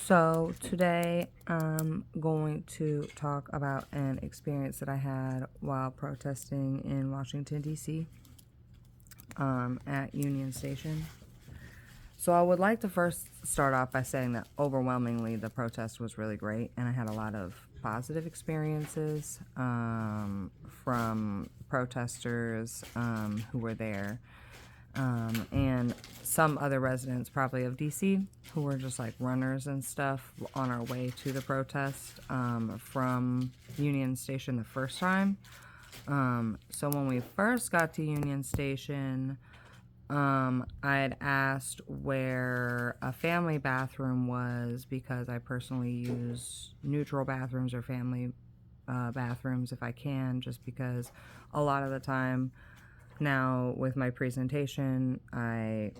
So today I'm going to talk about an experience that I had while protesting in Washington, D.C. At Union Station. So I would like to first start off by saying that overwhelmingly the protest was really great, and I had a lot of positive experiences from protesters who were there. And some other residents probably of DC who were just like runners and stuff on our way to the protest from Union Station the first time. So when we first got to Union Station, I had asked where a family bathroom was because I personally use neutral bathrooms or family bathrooms if I can, just because a lot of the time now with my presentation, I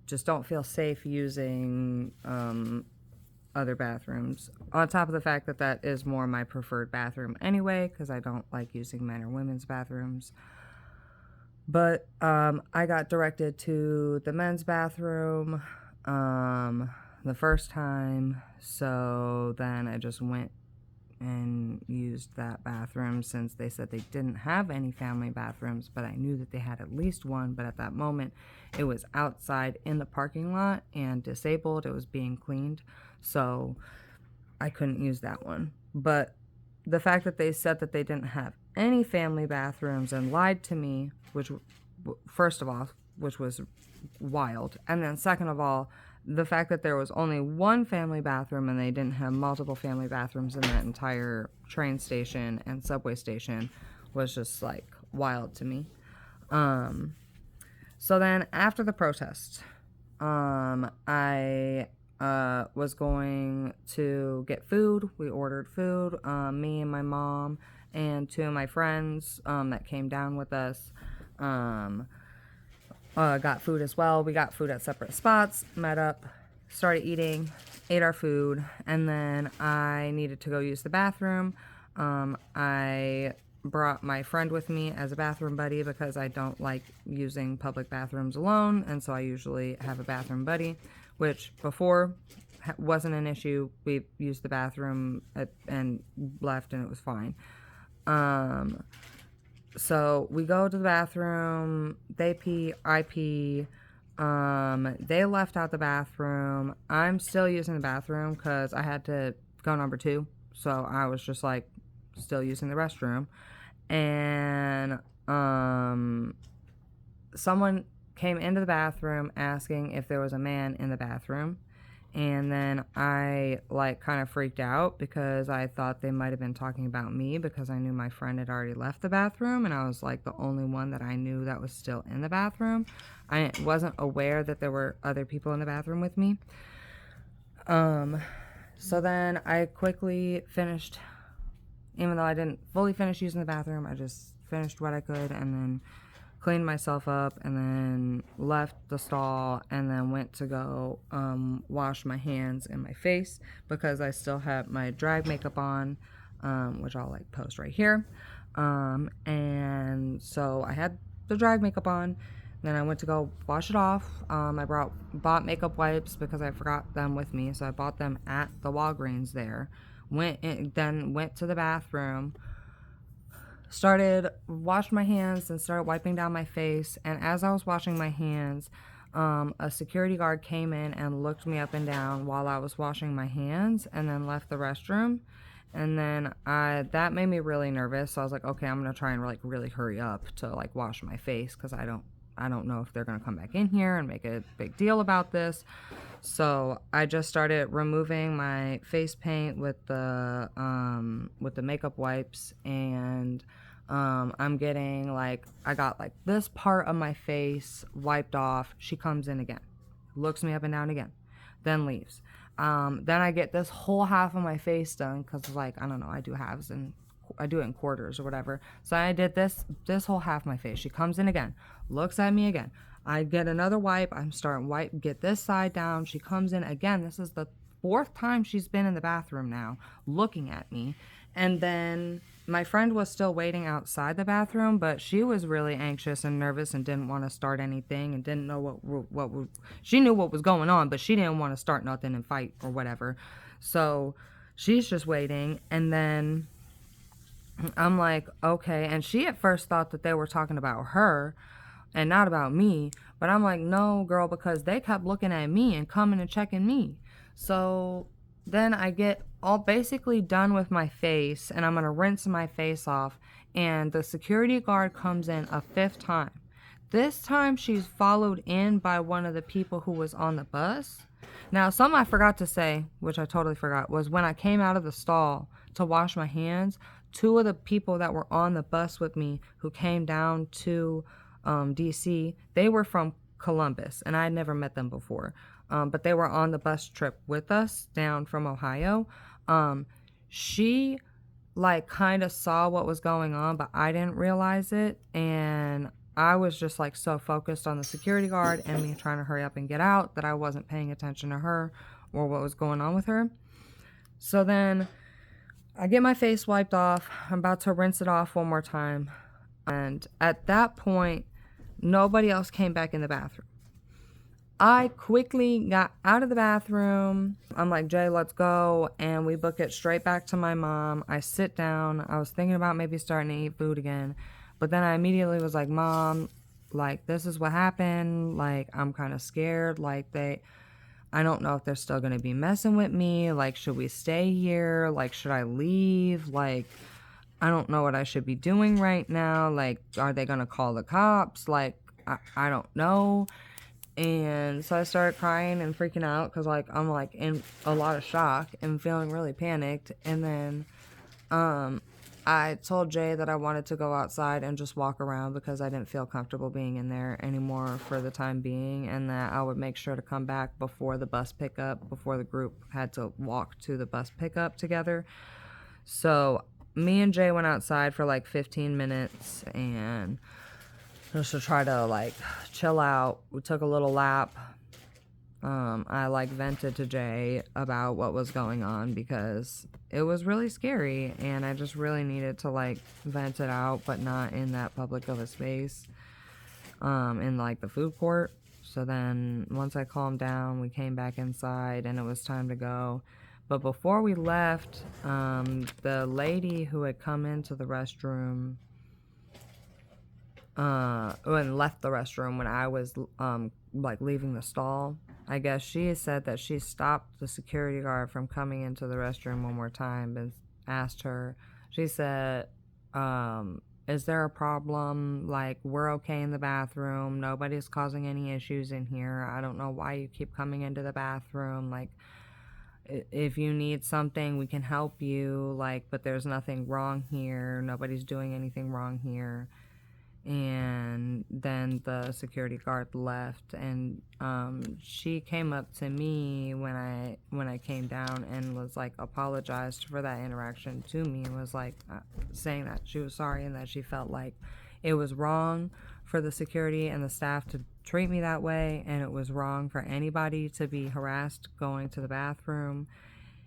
just don't feel safe using other bathrooms. On top of the fact that that is more my preferred bathroom anyway, because I don't like using men or women's bathrooms. But I got directed to the men's bathroom the first time, so then I just went and used that bathroom since they said they didn't have any family bathrooms, but I knew that they had at least one. But at that moment it was outside in the parking lot and disabled. It was being cleaned, so I couldn't use that one. But the fact that they said that they didn't have any family bathrooms and lied to me, which first of all, which was wild, and then second of all, the fact that there was only one family bathroom and they didn't have multiple family bathrooms in that entire train station and subway station was just like wild to me. So then after the protest, I was going to get food. We ordered food, me and my mom and two of my friends that came down with us got food as well. We got food at separate spots, met up, started eating, ate our food, and then I needed to go use the bathroom. I brought my friend with me as a bathroom buddy because I don't like using public bathrooms alone, and so I usually have a bathroom buddy, which before wasn't an issue. We used the bathroom and left, and it was fine. So we go to the bathroom, they pee, I pee, they left out the bathroom. I'm still using the bathroom because I had to go number 2, so I was just like still using the restroom. And someone came into the bathroom asking if there was a man in the bathroom. And then I like kind of freaked out because I thought they might have been talking about me because I knew my friend had already left the bathroom and I was like the only one that I knew that was still in the bathroom. I wasn't aware that there were other people in the bathroom with me. So then I quickly finished, even though I didn't fully finish using the bathroom, I just finished what I could and then cleaned myself up and then left the stall and then went to go wash my hands and my face because I still had my drag makeup on, which I'll like post right here. And so I had the drag makeup on. Then I went to go wash it off. I bought makeup wipes because I forgot them with me, so I bought them at the Walgreens there. Then went to the bathroom, washed my hands and started wiping down my face. And as I was washing my hands, a security guard came in and looked me up and down while I was washing my hands and then left the restroom. And then that made me really nervous. So I was like, okay, I'm going to try and like really hurry up to like wash my face because I don't know if they're going to come back in here and make a big deal about this. So I just started removing my face paint with the makeup wipes, and I'm getting like, I got like this part of my face wiped off. She comes in again, looks me up and down again, then leaves. Then I get this whole half of my face done because like, I don't know, I do halves and I do it in quarters or whatever. So I did this whole half of my face. She comes in again, looks at me again. I get another wipe. I'm starting get this side down. She comes in again. This is the 4th time she's been in the bathroom now, looking at me. And then my friend was still waiting outside the bathroom, but she was really anxious and nervous and didn't want to start anything and didn't know she knew what was going on, but she didn't want to start nothing and fight or whatever. So she's just waiting, and then I'm like, okay. And she at first thought that they were talking about her and not about me. But I'm like, no, girl, because they kept looking at me and coming and checking me. So then I get all basically done with my face, and I'm going to rinse my face off. And the security guard comes in a fifth time. This time she's followed in by one of the people who was on the bus. Now, something I forgot to say, which I totally forgot, was when I came out of the stall to wash my hands, two of the people that were on the bus with me who came down to DC, they were from Columbus, and I had never met them before. But they were on the bus trip with us down from Ohio. She like kind of saw what was going on, but I didn't realize it. And I was just like so focused on the security guard and me trying to hurry up and get out that I wasn't paying attention to her or what was going on with her. So then I get my face wiped off. I'm about to rinse it off one more time. And at that point, nobody else came back in the bathroom. I quickly got out of the bathroom. I'm like, Jay, let's go. And we book it straight back to my mom. I sit down. I was thinking about maybe starting to eat food again. But then I immediately was like, Mom, like, this is what happened. Like, I'm kind of scared. Like, I don't know if they're still going to be messing with me. Like, should we stay here? Like, should I leave? Like, I don't know what I should be doing right now. Like, are they going to call the cops? Like, I don't know. And so I started crying and freaking out because, like, I'm, like, in a lot of shock and feeling really panicked. And then I told Jay that I wanted to go outside and just walk around because I didn't feel comfortable being in there anymore for the time being, and that I would make sure to come back before the bus pickup, before the group had to walk to the bus pickup together. So me and Jay went outside for like 15 minutes and just to try to like chill out. We took a little lap. I like vented to Jay about what was going on because it was really scary and I just really needed to like vent it out, but not in that public of a space, in like the food court. So then once I calmed down, we came back inside and it was time to go. But before we left, the lady who had come into the restroom and left the restroom when I was like leaving the stall, I guess she said that she stopped the security guard from coming into the restroom one more time and asked her, she said, is there a problem? Like, we're okay in the bathroom. Nobody's causing any issues in here. I don't know why you keep coming into the bathroom. Like, if you need something, we can help you. Like, but there's nothing wrong here. Nobody's doing anything wrong here. And then the security guard left, and she came up to me when I came down and was like apologized for that interaction to me, and was like saying that she was sorry and that she felt like it was wrong for the security and the staff to treat me that way, and it was wrong for anybody to be harassed going to the bathroom,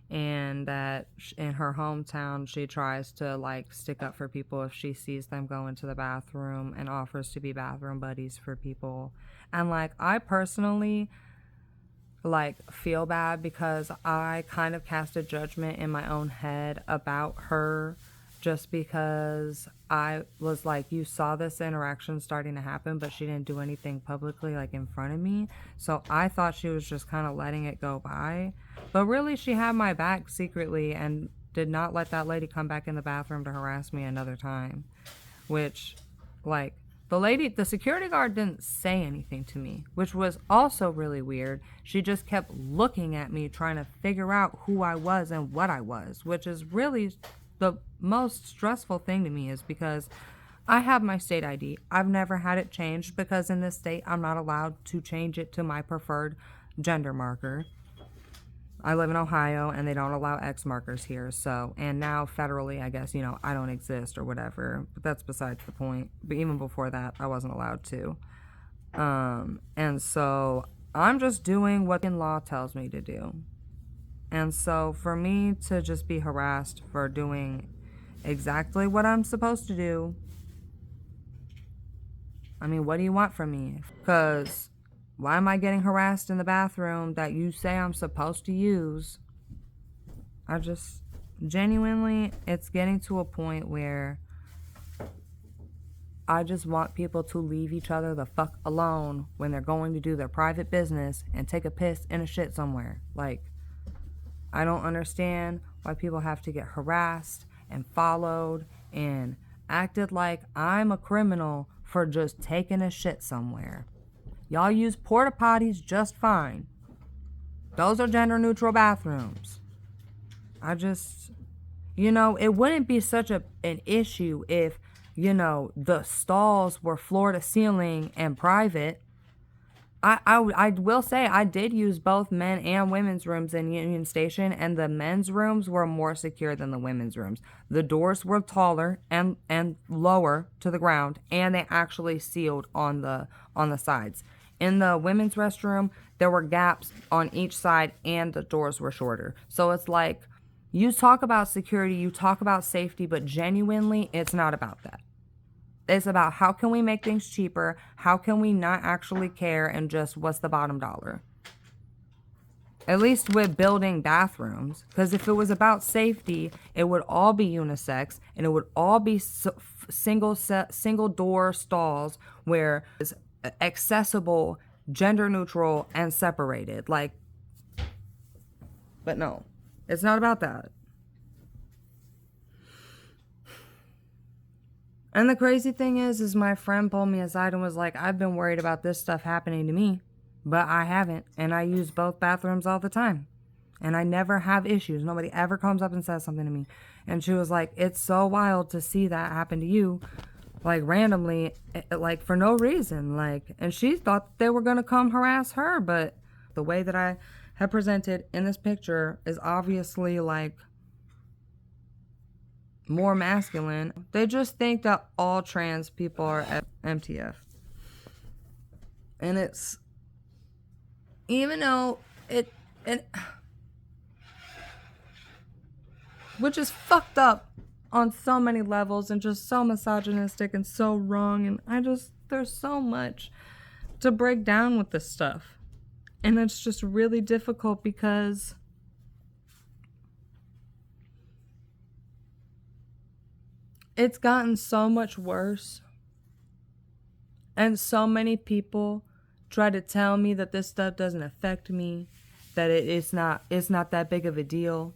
and that in her hometown she tries to like stick up for people if she sees them go into the bathroom and offers to be bathroom buddies for people. And like, I personally like feel bad because I kind of cast a judgment in my own head about her, just because I was like, you saw this interaction starting to happen, but she didn't do anything publicly like in front of me. So I thought she was just kind of letting it go by. But really, she had my back secretly and did not let that lady come back in the bathroom to harass me another time. Which, like, the security guard didn't say anything to me, which was also really weird. She just kept looking at me, trying to figure out who I was and what I was, which is really the most stressful thing to me, is because I have my state ID. I've never had it changed because in this state, I'm not allowed to change it to my preferred gender marker. I live in Ohio and they don't allow X markers here. So, and now federally, I guess, you know, I don't exist or whatever, but that's besides the point. But even before that, I wasn't allowed to. And so I'm just doing what the law tells me to do. And so for me to just be harassed for doing exactly what I'm supposed to do. I mean, what do you want from me? Because why am I getting harassed in the bathroom that you say I'm supposed to use? I just, genuinely, it's getting to a point where I just want people to leave each other the fuck alone when they're going to do their private business and take a piss in a shit somewhere. Like, I don't understand why people have to get harassed and followed and acted like I'm a criminal for just taking a shit somewhere. Y'all use porta potties just fine. Those are gender neutral bathrooms. I just, it wouldn't be such an issue if, the stalls were floor to ceiling and private. I will say I did use both men and women's rooms in Union Station, and the men's rooms were more secure than the women's rooms. The doors were taller and lower to the ground, and they actually sealed on the sides. In the women's restroom, there were gaps on each side, and the doors were shorter. So it's like, you talk about security, you talk about safety, but genuinely, it's not about that. It's about how can we make things cheaper? How can we not actually care and just what's the bottom dollar? At least with building bathrooms. Because if it was about safety, it would all be unisex and it would all be single door stalls where it's accessible, gender neutral, and separated. Like, but no, it's not about that. And the crazy thing is my friend pulled me aside and was like, I've been worried about this stuff happening to me, but I haven't. And I use both bathrooms all the time. And I never have issues. Nobody ever comes up and says something to me. And she was like, it's so wild to see that happen to you, like randomly, like for no reason. Like, and she thought they were going to come harass her. But the way that I have presented in this picture is obviously like more masculine. They just think that all trans people are MTF. And it's, even though it which is fucked up on so many levels and just so misogynistic and so wrong. And there's so much to break down with this stuff. And it's just really difficult because it's gotten so much worse. And so many people try to tell me that this stuff doesn't affect me, that it's not that big of a deal.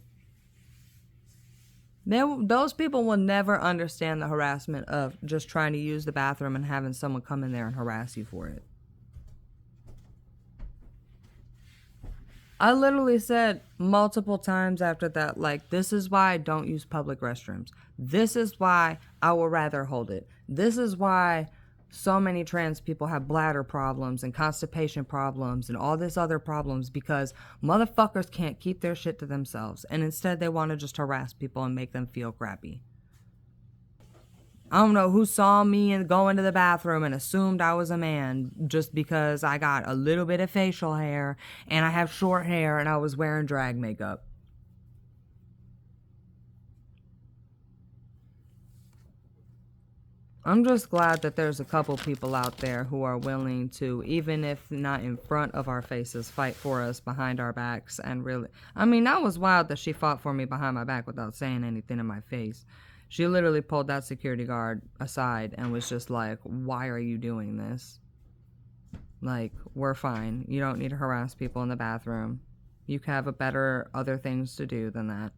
Those people will never understand the harassment of just trying to use the bathroom and having someone come in there and harass you for it. I literally said multiple times after that, like, this is why I don't use public restrooms. This is why I will rather hold it. This is why so many trans people have bladder problems and constipation problems and all this other problems, because motherfuckers can't keep their shit to themselves. And instead they want to just harass people and make them feel crappy. I don't know who saw me and go into the bathroom and assumed I was a man just because I got a little bit of facial hair and I have short hair and I was wearing drag makeup. I'm just glad that there's a couple people out there who are willing to, even if not in front of our faces, fight for us behind our backs. And really, I mean, that was wild that she fought for me behind my back without saying anything in my face. She literally pulled that security guard aside and was just like, why are you doing this? Like, we're fine. You don't need to harass people in the bathroom. You can have other things to do than that.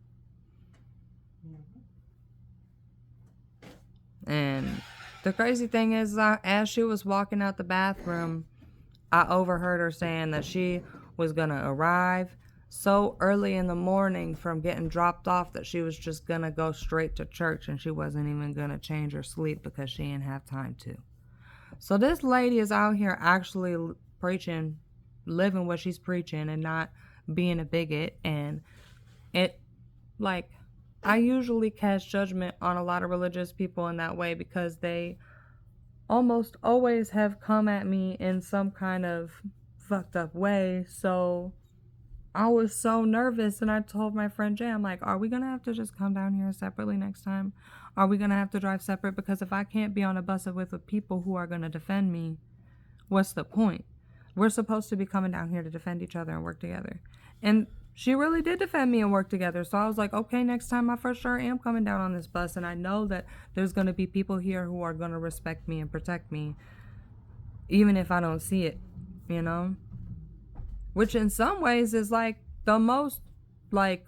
And the crazy thing is, as she was walking out the bathroom, I overheard her saying that she was going to arrive so early in the morning from getting dropped off that she was just going to go straight to church and she wasn't even going to change her sleep because she didn't have time to. So this lady is out here actually preaching, living what she's preaching and not being a bigot. And it, like, I usually cast judgment on a lot of religious people in that way because they almost always have come at me in some kind of fucked up way. So I was so nervous, and I told my friend Jay, I'm like, are we going to have to just come down here separately next time? Are we going to have to drive separate? Because if I can't be on a bus with people who are going to defend me, what's the point? We're supposed to be coming down here to defend each other and work together. And she really did defend me and work together. So I was like, okay, next time I for sure am coming down on this bus. And I know that there's going to be people here who are going to respect me and protect me, even if I don't see it, you know? Which in some ways is like the most like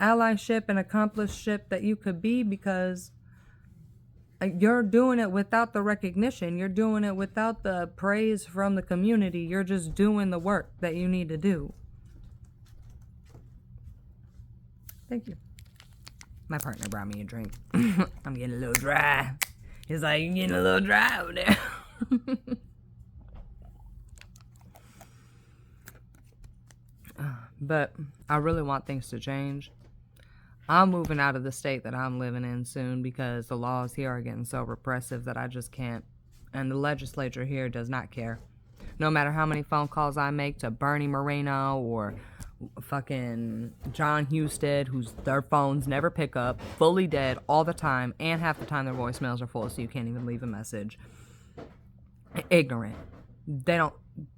allyship and accomplishment that you could be, because you're doing it without the recognition. You're doing it without the praise from the community. You're just doing the work that you need to do. Thank you. My partner brought me a drink. I'm getting a little dry. He's like, you're getting a little dry over there. But I really want things to change. I'm moving out of the state that I'm living in soon, because the laws here are getting so repressive that I just can't. And the legislature here does not care. No matter how many phone calls I make to Bernie Moreno or fucking John Husted, whose their phones never pick up, fully dead all the time, and half the time their voicemails are full, so you can't even leave a message. Ignorant. They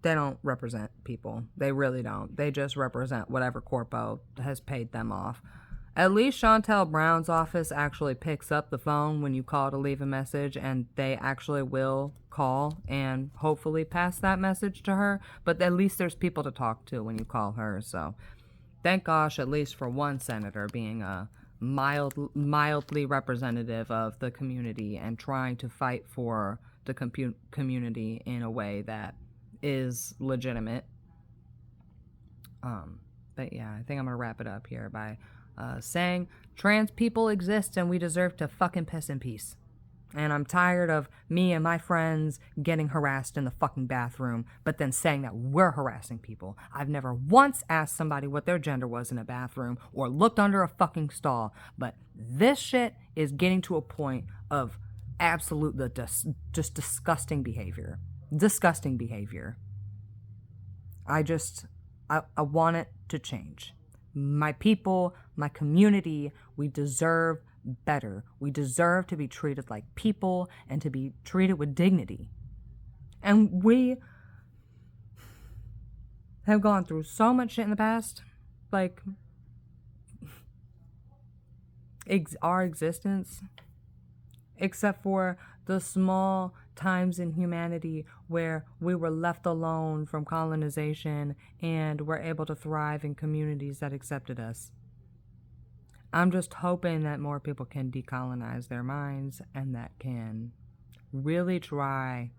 don't represent people. They really don't. They just represent whatever corpo has paid them off. At least Chantel Brown's office actually picks up the phone when you call to leave a message, and they actually will call and hopefully pass that message to her. But at least there's people to talk to when you call her. So thank gosh, at least for one senator being a mildly representative of the community and trying to fight for the community in a way that is legitimate. But yeah, I think I'm gonna wrap it up here by saying trans people exist and we deserve to fucking piss in peace. And I'm tired of me and my friends getting harassed in the fucking bathroom, but then saying that we're harassing people. I've never once asked somebody what their gender was in a bathroom or looked under a fucking stall, but this shit is getting to a point of absolute just disgusting behavior. Disgusting behavior. I want it to change. My people, my community, we deserve better. We deserve to be treated like people and to be treated with dignity. And we have gone through so much shit in the past. Like, our existence, except for the small times in humanity where we were left alone from colonization and were able to thrive in communities that accepted us. I'm just hoping that more people can decolonize their minds and that can really try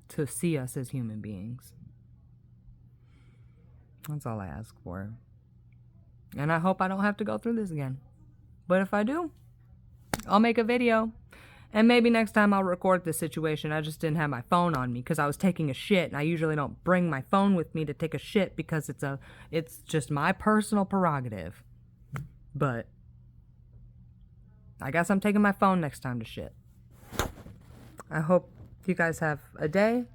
to see us as human beings. That's all I ask for. And I hope I don't have to go through this again. But if I do, I'll make a video. And maybe next time I'll record this situation. I just didn't have my phone on me because I was taking a shit. And I usually don't bring my phone with me to take a shit because it's just my personal prerogative. But I guess I'm taking my phone next time to shit. I hope you guys have a day.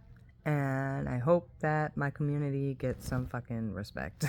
And I hope that my community gets some fucking respect.